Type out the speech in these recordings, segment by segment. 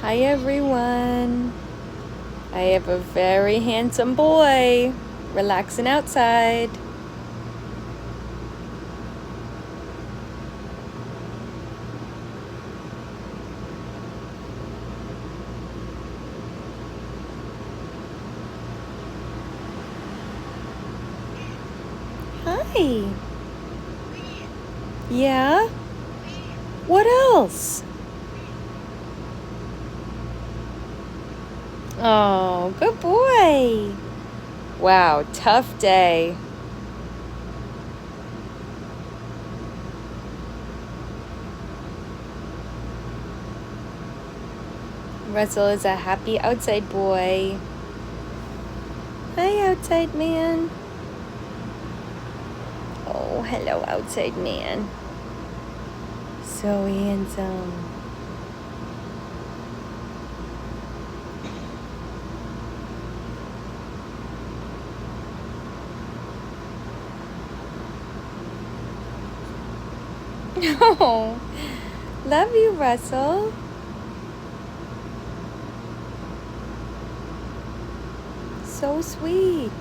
Hi everyone. I have a very handsome boy relaxing outside. Hi. Yeah? What else? Oh, good boy. Wow, tough day. Russell is a happy outside boy. Hi, outside man. Oh, hello, outside man. So handsome. Oh, love you, Russell. So sweet.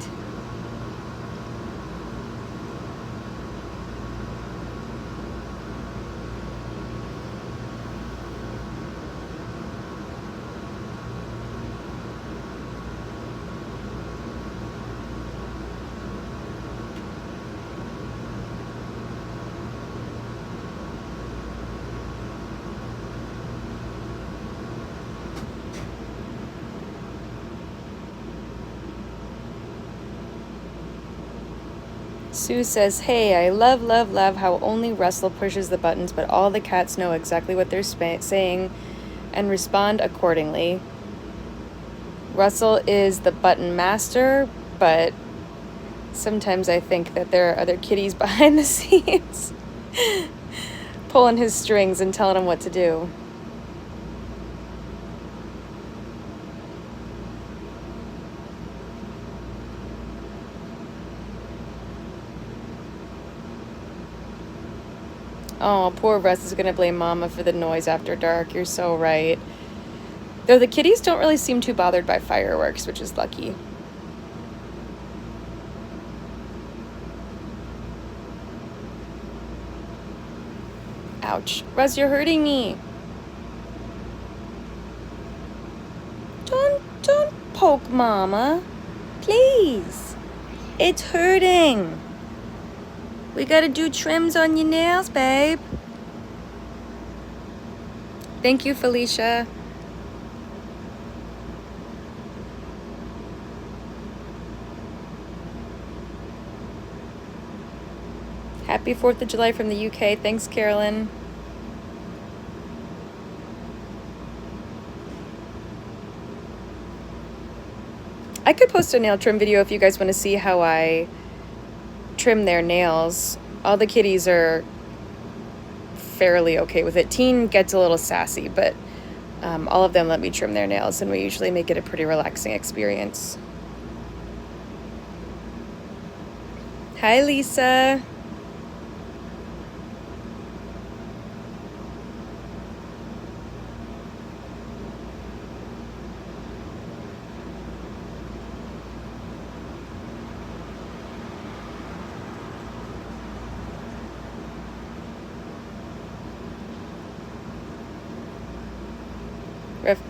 Sue says, hey, I love how only Russell pushes the buttons, but all the cats know exactly what they're saying and respond accordingly. Russell is the button master, but sometimes I think that there are other kitties behind the scenes pulling his strings and telling him what to do. Oh, poor Russ is gonna blame Mama for the noise after dark. You're so right. Though the kitties don't really seem too bothered by fireworks, which is lucky. Ouch. Russ, you're hurting me. Don't poke Mama. Please. It's hurting. We gotta do trims on your nails, babe. Thank you, Felicia. Happy 4th of July from the UK. Thanks, Carolyn. I could post a nail trim video if you guys want to see how I trim their nails. All the kitties are fairly okay with it. Teen gets a little sassy, but all of them let me trim their nails, and we usually make it a pretty relaxing experience. Hi, Lisa.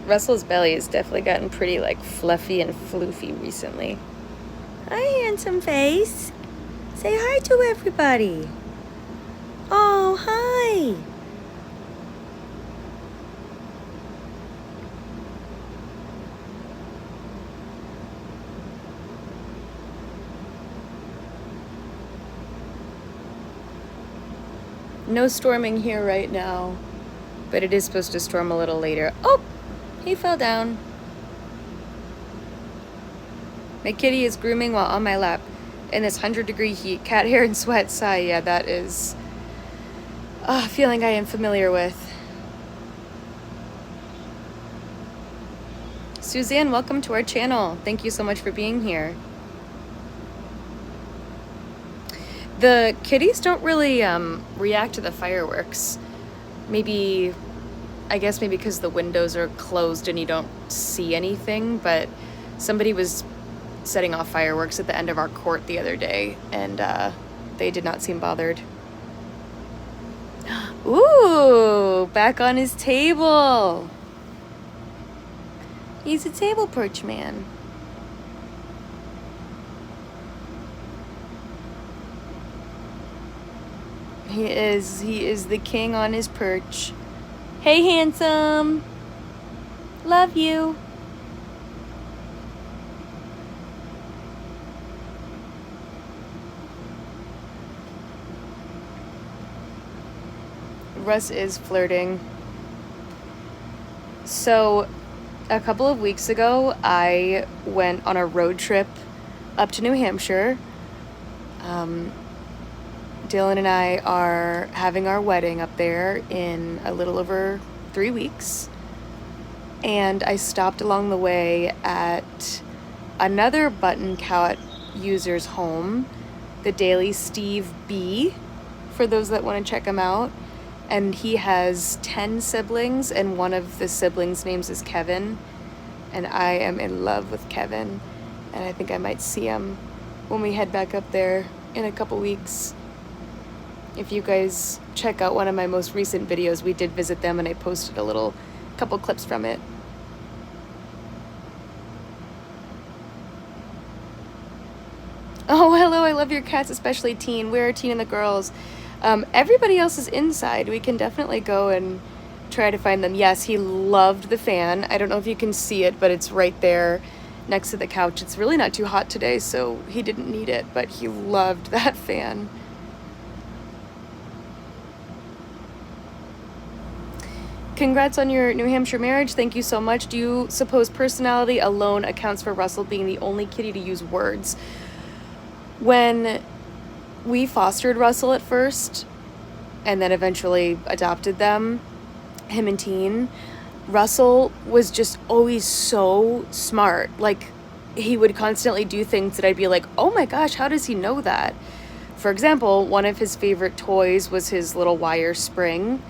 Russell's belly has definitely gotten pretty like fluffy and floofy recently. Hi, handsome face. Say hi to everybody. Oh, hi. No storming here right now, but it is supposed to storm a little later. Oh, he fell down. My kitty is grooming while on my lap in this 100-degree heat. Cat hair and sweat. Sigh. Yeah, that is a feeling I am familiar with. Suzanne, welcome to our channel. Thank you so much for being here. The kitties don't really react to the fireworks. Maybe I guess maybe because the windows are closed and you don't see anything, but somebody was setting off fireworks at the end of our court the other day, and they did not seem bothered. Ooh, back on his table. He's a table perch man. He is the king on his perch. Hey, handsome. Love you. Russ is flirting. So, a couple of weeks ago, I went on a road trip up to New Hampshire. Dylan and I are having our wedding up there in a little over 3 weeks. And I stopped along the way at another button cat user's home, the Daily Steve B, for those that want to check him out. And he has 10 siblings, and one of the siblings' names is Kevin. And I am in love with Kevin. And I think I might see him when we head back up there in a couple weeks. If you guys check out one of my most recent videos, we did visit them and I posted a couple clips from it. Oh, hello, I love your cats, especially Teen. Where are Teen and the girls? Everybody else is inside. We can definitely go and try to find them. Yes, he loved the fan. I don't know if you can see it, but it's right there next to the couch. It's really not too hot today, so he didn't need it, but he loved that fan. Congrats on your New Hampshire marriage. Thank you so much. Do you suppose personality alone accounts for Russell being the only kitty to use words? When we fostered Russell at first and then eventually adopted them, him and Teen, Russell was just always so smart. Like, he would constantly do things that I'd be like, oh my gosh, how does he know that? For example, one of his favorite toys was his little wire spring.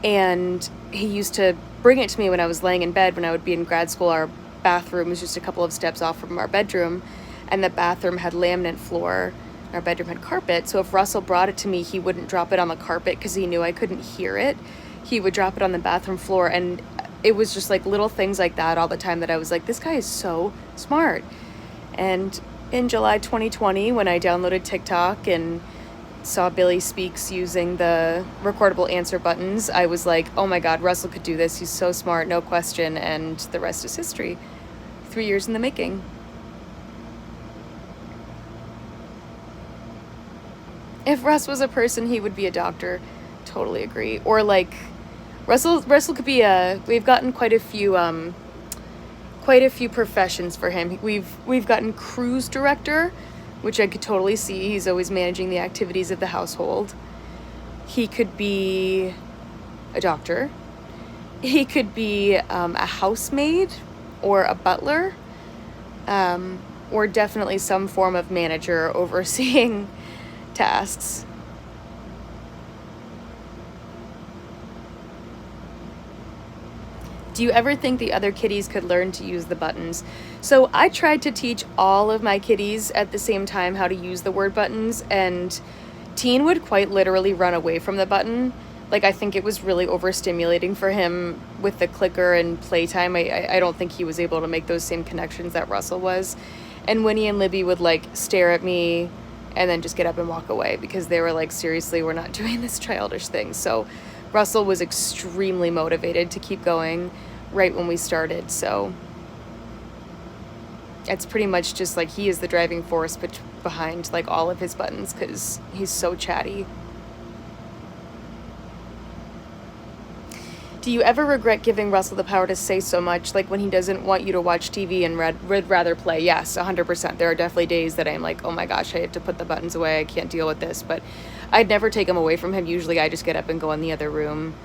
And he used to bring it to me when I was laying in bed when I would be in grad school. Our bathroom was just a couple of steps off from our bedroom, and the bathroom had laminate floor. Our bedroom had carpet, so if Russell brought it to me, he wouldn't drop it on the carpet because he knew I couldn't hear it. He would drop it on the bathroom floor, and it was just like little things like that all the time that I was like, this guy is so smart. And in July 2020, when I downloaded TikTok and saw Billy Speaks using the recordable answer buttons, I was like, oh my god, Russell could do this. He's so smart, no question. And the rest is history. 3 years in the making. If Russ was a person, he would be a doctor. Totally agree. Or like, Russell could be we've gotten quite a few professions for him. We've gotten cruise director, which I could totally see. He's always managing the activities of the household. He could be a doctor. He could be a housemaid or a butler, or definitely some form of manager overseeing tasks. Do you ever think the other kitties could learn to use the buttons? So I tried to teach all of my kitties at the same time how to use the word buttons, and Teen would quite literally run away from the button. Like, I think it was really overstimulating for him with the clicker and playtime. I don't think he was able to make those same connections that Russell was. And Winnie and Libby would like stare at me and then just get up and walk away because they were like, seriously, we're not doing this childish thing. So Russell was extremely motivated to keep going right when we started. So it's pretty much just like he is the driving force behind like all of his buttons because he's so chatty. Do you ever regret giving Russell the power to say so much, like when he doesn't want you to watch TV and would rather play? Yes, 100%. There are definitely days that I'm like, oh my gosh, I have to put the buttons away. I can't deal with this. But I'd never take them away from him. Usually I just get up and go in the other room.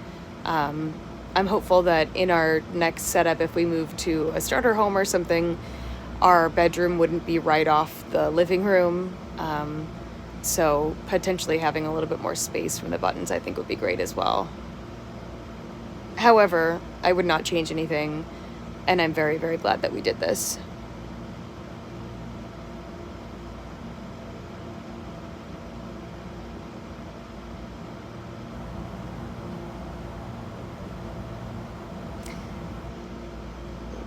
I'm hopeful that in our next setup, if we move to a starter home or something, our bedroom wouldn't be right off the living room. So potentially having a little bit more space from the buttons, I think would be great as well. However, I would not change anything, and I'm very, very glad that we did this.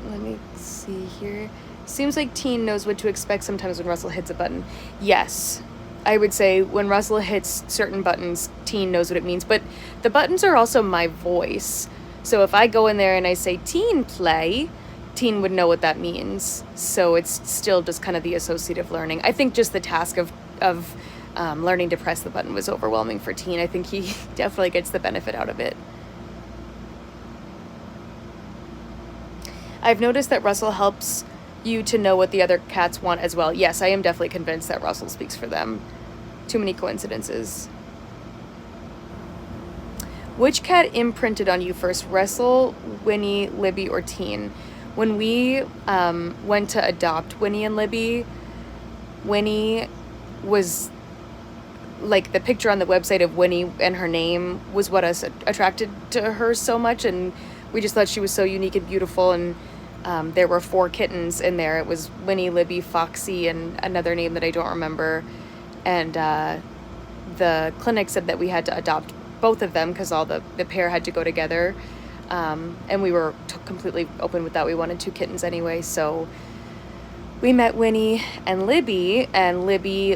Let me see here. Seems like Teen knows what to expect sometimes when Russell hits a button. Yes. I would say when Russell hits certain buttons, Teen knows what it means. But the buttons are also my voice. So if I go in there and I say Teen play, Teen would know what that means. So it's still just kind of the associative learning. I think just the task of learning to press the button was overwhelming for Teen. I think he definitely gets the benefit out of it. I've noticed that Russell helps you to know what the other cats want as well. Yes, I am definitely convinced that Russell speaks for them. Too many coincidences. Which cat imprinted on you first, Russell, Winnie, Libby, or Teen? When we went to adopt Winnie and Libby, Winnie was like the picture on the website of Winnie and her name was what us attracted to her so much, and we just thought she was so unique and beautiful. And there were 4 kittens in there. It was Winnie, Libby, Foxy, and another name that I don't remember. And the clinic said that we had to adopt both of them because all the pair had to go together. And we were completely open with that. We wanted 2 kittens anyway. So we met Winnie and Libby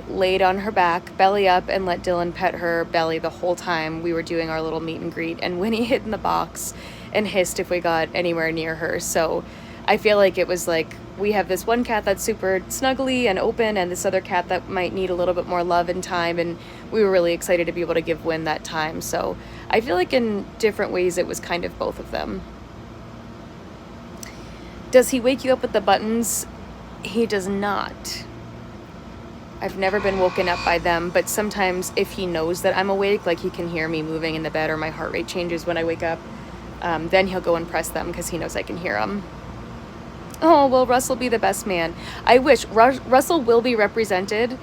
laid on her back, belly up, and let Dylan pet her belly the whole time we were doing our little meet and greet. And Winnie hid in the box and hissed if we got anywhere near her. So I feel like it was like we have this one cat that's super snuggly and open, and this other cat that might need a little bit more love and time, and we were really excited to be able to give Win that time. So I feel like in different ways it was kind of both of them. Does he wake you up with the buttons? He does not. I've never been woken up by them, but sometimes if he knows that I'm awake, like he can hear me moving in the bed or my heart rate changes when I wake up, then he'll go and press them because he knows I can hear them. Oh, will Russell be the best man? I wish. Russell will be represented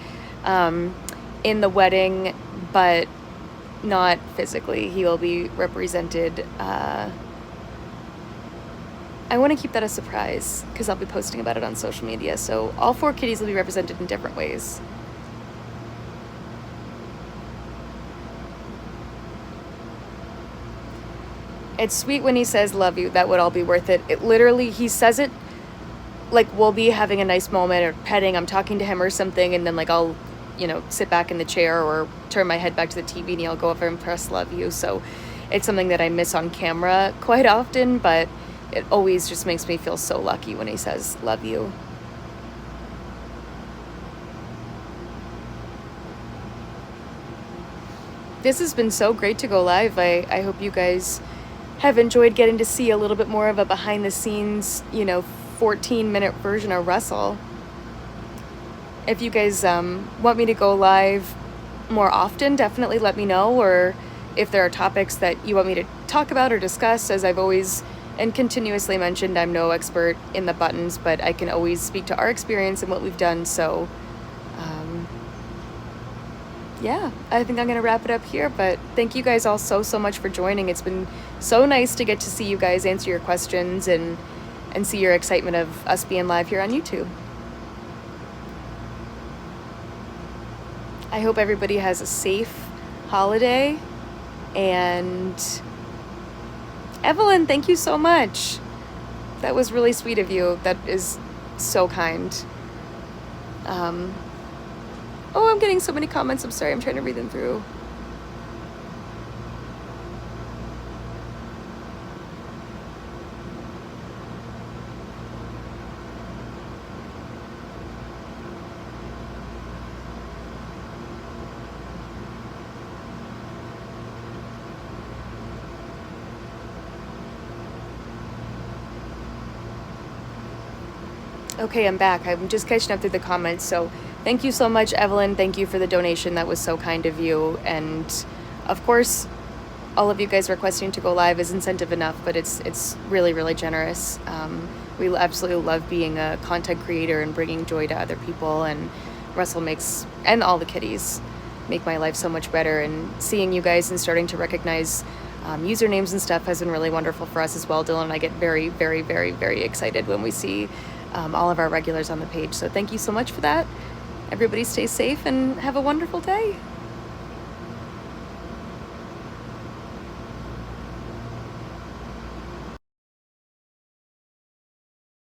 in the wedding, but not physically. He will be represented. I want to keep that a surprise because I'll be posting about it on social media. So all 4 kitties will be represented in different ways. It's sweet when he says love you. That would all be worth it. It literally, he says it like we'll be having a nice moment or petting, I'm talking to him or something, and then like I'll, sit back in the chair or turn my head back to the TV and he'll go over and press love you. So it's something that I miss on camera quite often, but it always just makes me feel so lucky when he says love you. This has been so great to go live. I hope you guys have enjoyed getting to see a little bit more of a behind the scenes, 14-minute version of Russell. If you guys want me to go live more often, definitely let me know, or if there are topics that you want me to talk about or discuss. As I've always and continuously mentioned, I'm no expert in the buttons, but I can always speak to our experience and what we've done. So yeah, I think I'm going to wrap it up here, but thank you guys all so much for joining. It's been so nice to get to see you guys answer your questions and see your excitement of us being live here on YouTube. I hope everybody has a safe holiday, and Evelyn, thank you so much. That was really sweet of you. That is so kind. Oh, I'm getting so many comments. I'm sorry. I'm trying to read them through. Okay, I'm back. I'm just catching up through the comments. So thank you so much, Evelyn. Thank you for the donation. That was so kind of you. And of course, all of you guys requesting to go live is incentive enough, but it's really, really generous. We absolutely love being a content creator and bringing joy to other people. And Russell and all the kitties make my life so much better. And seeing you guys and starting to recognize usernames and stuff has been really wonderful for us as well. Dylan and I get very, very, very, very excited when we see all of our regulars on the page. So thank you so much for that. Everybody stay safe and have a wonderful day.